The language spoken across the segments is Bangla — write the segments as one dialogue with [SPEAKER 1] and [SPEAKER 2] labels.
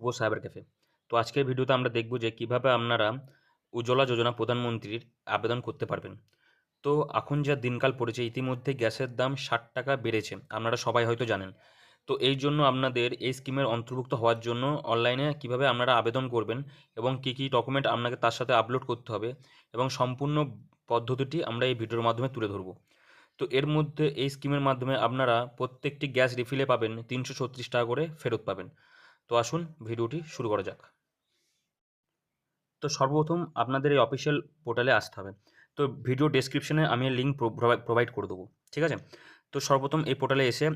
[SPEAKER 1] শুভ সাইবার ক্যাফে। তো আজকের ভিডিওতে আমরা দেখব যে কিভাবে আপনারা উজ্জ্বলা যোজনা প্রধানমন্ত্রীর আবেদন করতে পারবেন। তো এখন যা দিনকাল পড়েছে ইতিমধ্যে গ্যাসের দাম 60 টাকা বেড়েছে। আপনারা সবাই হয়তো জানেন। তো এই জন্য আপনাদের এই স্কিমের অন্তর্ভুক্ত হওয়ার জন্য অনলাইনে কিভাবে আপনারা আবেদন করবেন এবং কী ডকুমেন্ট আপনাকে তার সাথে আপলোড করতে হবে এবং সম্পূর্ণ পদ্ধতিটি আমরা এই ভিডিওর মাধ্যমে তুলে ধরব। তো এর মধ্যে এই স্কিমের মাধ্যমে আপনারা প্রত্যেকটি গ্যাস রিফিলে পাবেন ৩৩৬ টাকা করে ফেরত পাবেন। তো আসুন ভিডিওটি শুরু করা যাক। তো সর্বপ্রথম আপনাদের এই অফিসিয়াল পোর্টালে আসতে হবে। তো ভিডিও ডেসক্রিপশনে আমি লিঙ্ক প্রোভাইড করে দেবো। ঠিক আছে? তো সর্বপ্রথম এই পোর্টালে এসে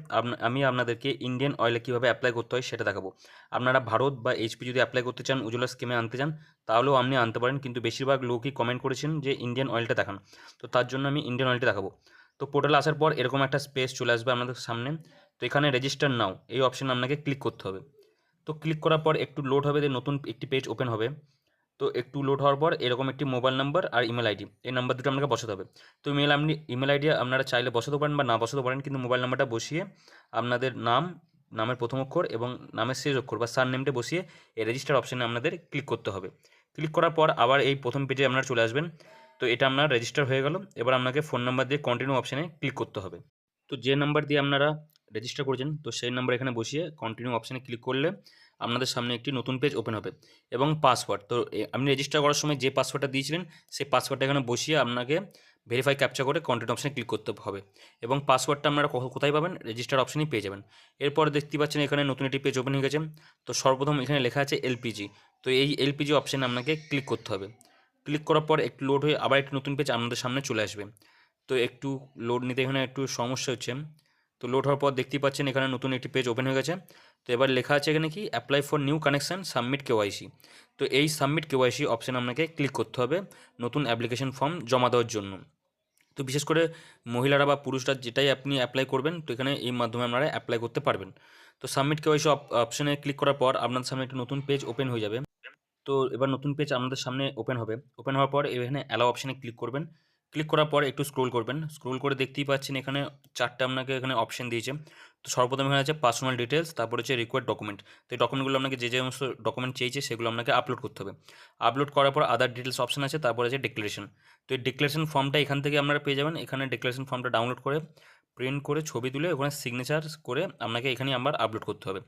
[SPEAKER 1] আমি আপনাদেরকে ইন্ডিয়ান অয়েলে কীভাবে অ্যাপ্লাই করতে হয় সেটা দেখাবো। আপনারা ভারত বা এইচপি যদি অ্যাপ্লাই করতে চান, উজ্জ্বলা স্কিমে আনতে চান, তাহলেও আপনি আনতে পারেন, কিন্তু বেশিরভাগ লোকই কমেন্ট করেছেন যে ইন্ডিয়ান অয়েলটা দেখান। তো তার জন্য আমি ইন্ডিয়ান অয়েলটা দেখাবো। তো পোর্টালে আসার পর এরকম একটা স্পেস চলে আসবে আপনাদের সামনে। তো এখানে রেজিস্টার নাও এই অপশানে আপনাকে ক্লিক করতে হবে। তো ক্লিক করার পর একটু লোড হবে, দিয়ে নতুন একটি পেজ ওপেন হবে। তো একটু লোড হওয়ার পর এরকম একটি মোবাইল নাম্বার আর ইমেল আইডি, এই নাম্বার দুটো আপনাকে বসাতে হবে। তো ইমেল আইডি আপনারা চাইলে বসাতে পারেন বা না বসাতে পারেন, কিন্তু মোবাইল নাম্বারটা বসিয়ে আপনাদের নামের প্রথম অক্ষর এবং নামের শেষ অক্ষর বা সার নেমটা বসিয়ে এই রেজিস্টার অপশানে আপনাদের ক্লিক করতে হবে। ক্লিক করার পর আবার এই প্রথম পেজে আপনারা চলে আসবেন। তো এটা আপনার রেজিস্টার হয়ে গেল। এবার আপনাকে ফোন নাম্বার দিয়ে কন্টিনিউ অপশানে ক্লিক করতে হবে। তো যে নাম্বার দিয়ে আপনারা রেজিস্টার করেছেন, তো সেই নাম্বার এখানে বসিয়ে কন্টিনিউ অপশানে ক্লিক করলে আপনাদের সামনে একটি নতুন পেজ ওপেন হবে এবং পাসওয়ার্ড, তো আপনি রেজিস্টার করার সময় যে পাসওয়ার্ডটা দিয়েছিলেন সেই পাসওয়ার্ডটা এখানে বসিয়ে আপনাকে ভেরিফাই ক্যাপচা করে কন্টিনিউ অপশানে ক্লিক করতে হবে এবং পাসওয়ার্ডটা আপনারা কোথায় পাবেন? রেজিস্টার অপশানেই পেয়ে যাবেন। এরপর দেখতে পাচ্ছেন এখানে নতুন একটি পেজ ওপেন হয়ে গেছে। তো সর্বপ্রথম এখানে লেখা আছে এলপিজি। তো এই এলপিজি অপশানে আপনাকে ক্লিক করতে হবে। ক্লিক করার পর একটু লোড হয়ে আবার একটি নতুন পেজ আপনাদের সামনে চলে আসবে। তো একটু লোড নিতে এখানে একটু সমস্যা হচ্ছে। তো লোড হওয়ার পর দেখতেই পাচ্ছেন এখানে নতুন একটি পেজ ওপেন হয়ে গেছে। তো এবার লেখা আছে এখানে কি apply for new connection submit KYC. তো এই সাবমিট কেওয়াইসি অপশানে আপনাকে ক্লিক করতে হবে নতুন অ্যাপ্লিকেশন ফর্ম জমা দেওয়ার জন্য। তো বিশেষ করে মহিলারা বা পুরুষরা যেটাই আপনি অ্যাপ্লাই করবেন, তো এখানে এই মাধ্যমে আপনারা অ্যাপ্লাই করতে পারবেন। তো সাবমিট কেওয়াইসি অপশানে ক্লিক করার পর আপনার সামনে একটি নতুন পেজ ওপেন হয়ে যাবে। তো এবার নতুন পেজ আমাদের সামনে ওপেন হবে। ওপেন হওয়ার পর এখানে অ্যালাও অপশানে ক্লিক করবেন। ক্লিক করার পর একটু স্ক্রোল করবেন। স্ক্রোল করে দেখতেই পাচ্ছেন এখানে 4টা আপনাকে এখানে অপশান দিয়েছে। তো সর্বপ্রথম এখানে আছে পার্সোনাল ডিটেলস, তারপর হচ্ছে রিকোয়ার্ড ডকুমেন্ট। তো এই ডকুমেন্টগুলো আপনাকে যে সমস্ত ডকুমেন্ট চেয়েছে সেগুলো আপনাকে আপলোড করতে হবে। আপলোড করার পর আদার ডিটেলস অপশান আছে, তারপর আছে ডিক্লারেশন। তো এই ডিক্লারেশন ফর্মটা এখান থেকে আপনারা পেয়ে যাবেন। এখানে ডিক্লারেশন ফর্মটা ডাউনলোড করে প্রিন্ট করে ছবি তুলে ওখানে সিগনেচার করে আপনাকে এখানে আবার আপলোড করতে হবে।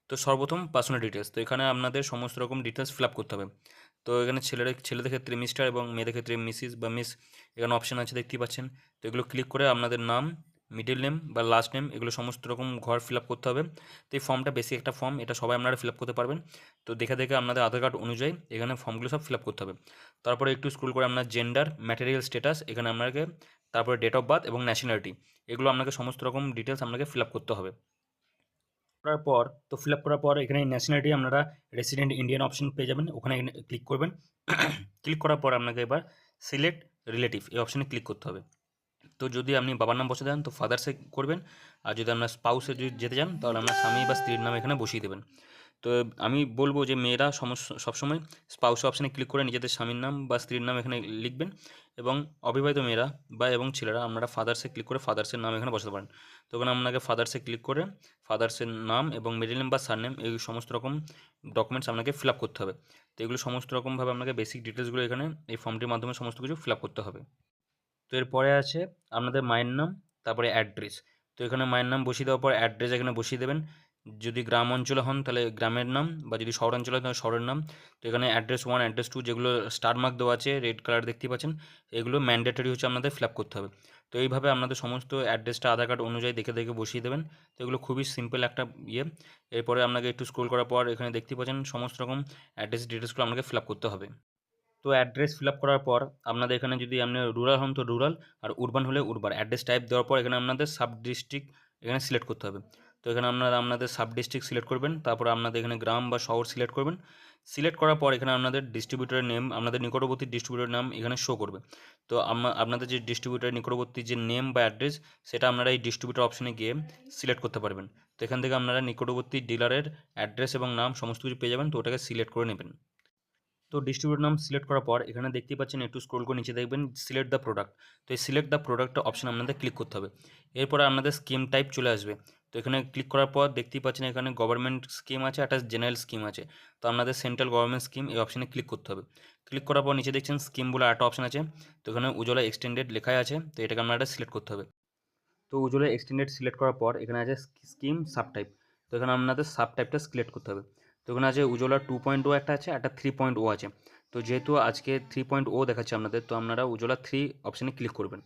[SPEAKER 1] তো সর্বপ্রথম পার্সোনাল ডিটেলস, তো এখানে আপনাদের সমস্ত রকম ডিটেলস ফিল আপ করতে হবে। তো এখানে ছেলেদের ক্ষেত্রে মিস্টার এবং মেয়েদের ক্ষেত্রে মিসিস বা মিস এখানে অপশান আছে দেখতেই পাচ্ছেন। তো এগুলো ক্লিক করে আপনাদের নাম, মিডল নেম বা লাস্ট নেম এগুলো সমস্ত রকম ঘর ফিল আপ করতে হবে। তো এই ফর্মটা বেসিক একটা ফর্ম, এটা সবাই আপনারা ফিল আপ করতে পারবেন। তো দেখে দেখে আপনাদের আধার কার্ড অনুযায়ী এখানে ফর্মগুলো সব ফিল আপ করতে হবে। তারপরে একটু স্ক্রল করে আপনার জেন্ডার, ম্যাটেরিয়াল স্ট্যাটাস এখানে আপনাকে, তারপরে ডেট অফ বার্থ এবং ন্যাশনালিটি এগুলো আপনাকে সমস্ত রকম ডিটেলস আপনাকে ফিল আপ করতে হবে। করার পর তো ফিল আপ করার পর এখানে ন্যাশনালিটি আপনারা রেসিডেন্ট ইন্ডিয়ান অপশন পেয়ে যাবেন, ওখানে ক্লিক করবেন। ক্লিক করার পর আপনাকে এবার সিলেক্ট রিলেটিভ এই অপশানে ক্লিক করতে হবে। তো যদি আপনি বাবার নাম বসাতে চান তো ফাদার্সে করবেন, আর যদি আপনার স্পাউসে যদি যেতে চান তাহলে আপনার স্বামী বা স্ত্রীর নাম এখানে বসিয়ে দেবেন। তো আমি বলবো যে মেয়েরা সবসময় স্পাউস অপশানে ক্লিক করে নিজেদের স্বামীর নাম বা স্ত্রীর নাম এখানে লিখবেন, এবং অবিবাহিত মেয়েরা এবং ছেলেরা আপনারা ফাদার্সে ক্লিক করে ফাদার্সের নাম এখানে বসাতে পারেন। তো ওখানে আপনাকে ফাদার্সে ক্লিক করে ফাদার্সের নাম এবং মিডল নেম বা সারনেম এই সমস্ত রকম ডকুমেন্টস আপনাকে ফিল আপ করতে হবে। তো এগুলো সমস্ত রকমভাবে আপনাকে বেসিক ডিটেলসগুলো এখানে এই ফর্মটির মাধ্যমে সমস্ত কিছু ফিল আপ করতে হবে। তো এরপরে আছে আপনাদের মায়ের নাম, তারপরে অ্যাড্রেস। তো এখানে মায়ের নাম বসিয়ে দেওয়ার পর অ্যাড্রেস এখানে বসিয়ে দেবেন। যদি গ্রাম অঞ্চলে হন তাহলে গ্রামের নাম, বা যদি শহর অঞ্চলে হয় তাহলে শহরের নাম। তো এখানে অ্যাড্রেস 1 অ্যাড্রেস 2 যেগুলো স্টার মার্ক দেওয়া আছে রেড কালার দেখতেই পাচ্ছেন, এগুলো ম্যান্ডেটরি হচ্ছে আপনাদের ফিল আপ করতে হবে। তো এইভাবে আপনাদের সমস্ত অ্যাড্রেসটা আধার কার্ড অনুযায়ী দেখে দেখে বসিয়ে দেবেন। তো এগুলো খুবই সিম্পল একটা ইয়ে। এরপরে আপনাকে একটু স্ক্রোল করার পর এখানে দেখতেই পাচ্ছেন সমস্ত রকম অ্যাড্রেস ডিটেলসগুলো আপনাকে ফিল আপ করতে হবে। তো অ্যাড্রেস ফিল আপ করার পর আপনাদের এখানে যদি আপনি রুরাল হন তো রুরাল, আর উরবান হলে উরবান অ্যাড্রেস টাইপ দেওয়ার পর এখানে আপনাদের সাব ডিস্ট্রিক্ট এখানে সিলেক্ট করতে হবে। তো এখানে আপনারা আপনাদের সাব ডিস্ট্রিক্ট সিলেক্ট করবেন, তারপর আপনাদের এখানে গ্রাম বা শহর সিলেক্ট করবেন। সিলেক্ট করার পর এখানে আপনাদের ডিস্ট্রিবিউটরের নেম, আপনাদের নিকটবর্তী ডিস্ট্রিবিউটরের নাম এখানে শো করবে। তো আপনাদের যে ডিস্ট্রিবিউটরের নিকটবর্তী যে নেম বা অ্যাড্রেস সেটা আপনারা এই ডিস্ট্রিবিউটর অপশনে গিয়ে সিলেক্ট করতে পারবেন। তো এখান থেকে আপনারা নিকটবর্তী ডিলারের অ্যাড্রেস এবং নাম সমস্ত কিছু পেয়ে যাবেন, তো ওটাকে সিলেক্ট করে নেবেন। তো ডিস্ট্রিবিউটর নাম সিলেক্ট করার পর এখানে দেখতেই পাচ্ছেন একটু স্ক্রোল করে নিচে দেখবেন সিলেক্ট দ্য প্রোডাক্ট। তো এই সিলেক্ট দ্য প্রোডাক্ট অপশন আপনাদের ক্লিক করতে হবে। এরপরে আপনাদের স্কিম টাইপ চলে আসবে। তো এখানে ক্লিক করার পর দেখতেই পাচ্ছেন এখানে গভর্নমেন্ট স্কিম আছে, একটা জেনারেল স্কিম আছে। তো আপনাদের সেন্ট্রাল গভর্নমেন্ট স্কিম এই অপশানে ক্লিক করতে হবে। ক্লিক করার পর নিচে দেখছেন স্কিম বলে একটা অপশান আছে। তো এখানে উজ্জ্বলা এক্সটেন্ডেড লেখাই আছে, তো এটাকে আপনারা সিলেক্ট করতে হবে। তো উজ্জ্বলা এক্সটেন্ডেড সিলেক্ট করার পর এখানে আছে স্কিম সাবটাইপ। তো এখানে আপনাদের সাবটাইপটা সিলেক্ট করতে হবে। তো এখানে আছে উজ্জ্বলা 2.0 একটা আছে, একটা 3.0 আছে। তো যেহেতু আজকে 3.0 দেখাচ্ছে আপনাদের, তো আপনারা উজ্জ্বলা 3 অপশানে ক্লিক করবেন।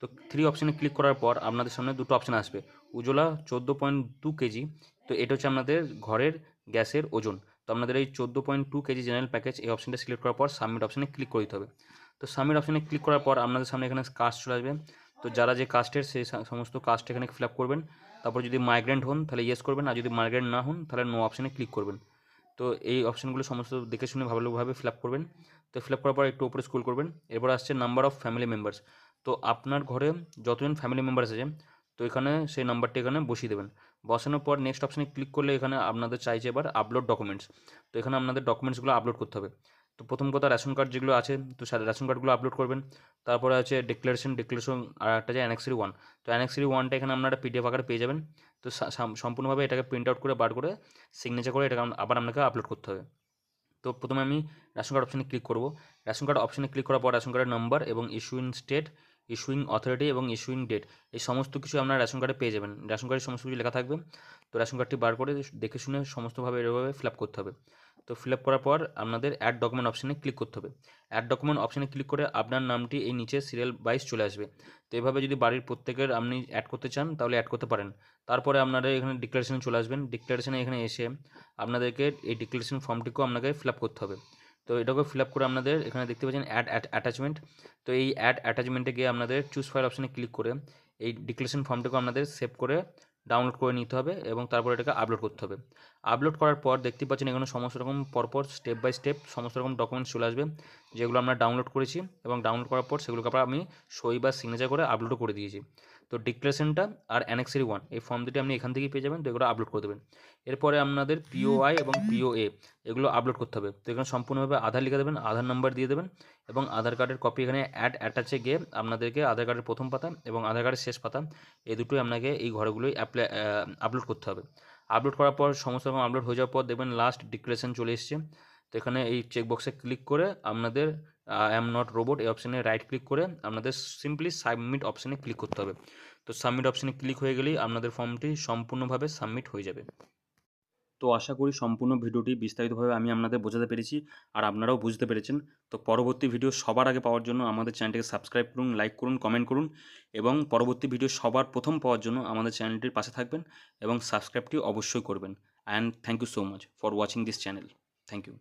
[SPEAKER 1] তো 3 অপশানে ক্লিক করার পর আপনাদের সামনে দুটো অপশান আসবে, উজ্জ্বলা 14.2 কেজি। তো এটা হচ্ছে আপনাদের ঘরের গ্যাসের ওজন। তো আপনাদের এই 14.2 কেজি জেনারেল প্যাকেজ এই অপশানটা সিলেক্ট করার পর সাবমিট অপশানে ক্লিক করে দিতে হবে। তো সাবমিট অপশানে ক্লিক করার পর আপনাদের সামনে এখানে কাস্ট চলে আসবে। তো যারা যে কাস্টের সেই সমস্ত কাস্ট এখানে ফিল আপ করবেন। তারপর যদি মাইগ্রেন্ট হন তাহলে ইয়েস করবেন, আর যদি মাইগ্রেন্ট না হন তাহলে নো অপশানে ক্লিক করবেন। তো এই অপশানগুলো সমস্ত দেখে শুনে ভালোভাবে ফিল আপ করবেন। তো ফিল আপ করার পর একটু উপরে স্ক্রল করবেন। এরপর আসছে নাম্বার অফ ফ্যামিলি মেম্বার্স। তো আপনার ঘরে যতজন ফ্যামিলি মেম্বার্স আছে, তো এখানে সেই নাম্বারটি এখানে বসিয়ে দেবেন। বসানোর পর নেক্সট অপশানে ক্লিক করলে এখানে আপনাদের চাইছে এবার আপলোড ডকুমেন্টস। তো এখানে আপনাদের ডকুমেন্টসগুলো আপলোড করতে হবে। তো প্রথম কথা রেশন কার্ড যেগুলো আছে, তো রেশন কার্ডগুলো আপলোড করবেন। তারপরে আছে ডিক্লারেশন আর একটা আছে অ্যানেক্সারি 1। তো অ্যানেক্সারি 1টা এখানে আপনারা পিডিএফ আকারে পেয়ে যাবেন। তো সম্পূর্ণভাবে এটাকে প্রিন্ট আউট করে বার করে সিগনেচার করে এটাকে আবার আপনাকে আপলোড করতে হবে। তো প্রথমে আমি রেশন কার্ড অপশানে ক্লিক করব। রেশন কার্ড অপশানে ক্লিক করার পর রেশন কার্ডের নাম্বার এবং ইস্যুইং স্টেট, ইস্যুইং অথরিটি এবং ইস্যুইং ডেট, এই সমস্ত কিছু আপনারা রেশন কার্ডে পেয়ে যাবেন। রেশন কার্ডে সমস্ত কিছু লেখা থাকবে। তো রেশন কার্ডটি বার করে দেখে শুনে সমস্তভাবে এভাবে ফিল আপ করতে হবে। তো ফিল আপ করার পর আপনাদের অ্যাড ডকুমেন্ট অপশানে ক্লিক করতে হবে। অ্যাড ডকুমেন্ট অপশানে ক্লিক করে আপনার নামটি এই নিচে সিরিয়াল ওয়াইজ চলে আসবে। তো এভাবে যদি বাড়ির প্রত্যেকের আপনি অ্যাড করতে চান তাহলে অ্যাড করতে পারেন। তারপরে আপনারা এখানে ডিক্লারেশনে চলে আসবেন। ডিক্লারেশনে এখানে এসে আপনাদেরকে এই ডিক্লারেশন ফর্মটিকেও আপনাকে ফিল আপ করতে হবে। তো এটাকে ফিল আপ করে আপনাদের এখানে দেখতে পাচ্ছেন অ্যাড অ্যাটাচমেন্ট। তো এই অ্যাড অ্যাটাচমেন্টে গিয়ে আপনাদের চুজ ফাইল অপশানে ক্লিক করে এই ডিক্লারেশন ফর্মটাকে আপনাদের সেভ করে ডাউনলোড করে নিতে হবে এবং তারপর এটাকে আপলোড করতে হবে। আপলোড করার পর দেখতে পাচ্ছেন এখানে সমস্ত রকম পরপর স্টেপ বাই স্টেপ সমস্ত রকম ডকুমেন্টস চলে আসবে, যেগুলো আমরা ডাউনলোড করেছি এবং ডাউনলোড করার পর সেগুলোকে আবার আমি সই বা সিগনেচার করে আপলোডও করে দিয়েছি। তো ডিক্লারেশনটা আর অ্যানেক্সারি 1 এই ফর্ম দুটি আপনি এখান থেকেই পেয়ে যাবেন। তো এগুলো আপলোড করে দেবেন। এরপরে আপনাদের পিওআই এবং পিওএ এগুলো আপলোড করতে হবে। তো এখানে সম্পূর্ণভাবে আধার লিখে দেবেন, আধার নাম্বার দিয়ে দেবেন এবং আধার কার্ডের কপি এখানে অ্যাটাচে গিয়ে আপনাদেরকে আধার কার্ডের প্রথম পাতা এবং আধার কার্ডের শেষ পাতা এই দুটোই আপনাকে এই ঘরগুলোই আপলোড করতে হবে। আপলোড করার পর সমস্ত রকম আপলোড হয়ে যাওয়ার পর দেখবেন লাস্ট ডিক্লারেশন চলে এসছে। তো এখানে এই চেকবক্সে ক্লিক করে আপনাদের আই অ্যাম নট রোবট এই অপশানে রাইট ক্লিক করে আপনাদের সিম্পলি সাবমিট অপশানে ক্লিক করতে হবে। তো সাবমিট অপশানে ক্লিক হয়ে গেলেই আপনাদের ফর্মটি সম্পূর্ণভাবে সাবমিট হয়ে যাবে। তো আশা করি সম্পূর্ণ ভিডিওটি বিস্তারিতভাবে আমি আপনাদের বোঝাতে পেরেছি আর আপনারাও বুঝতে পেরেছেন। তো পরবর্তী ভিডিও সবার আগে পাওয়ার জন্য আমাদের চ্যানেলটিকে সাবস্ক্রাইব করুন, লাইক করুন, কমেন্ট করুন এবং পরবর্তী ভিডিও সবার প্রথম পাওয়ার জন্য আমাদের চ্যানেলটির পাশে থাকবেন এবং সাবস্ক্রাইবটি অবশ্যই করবেন। And thank you so much for watching this channel. Thank you.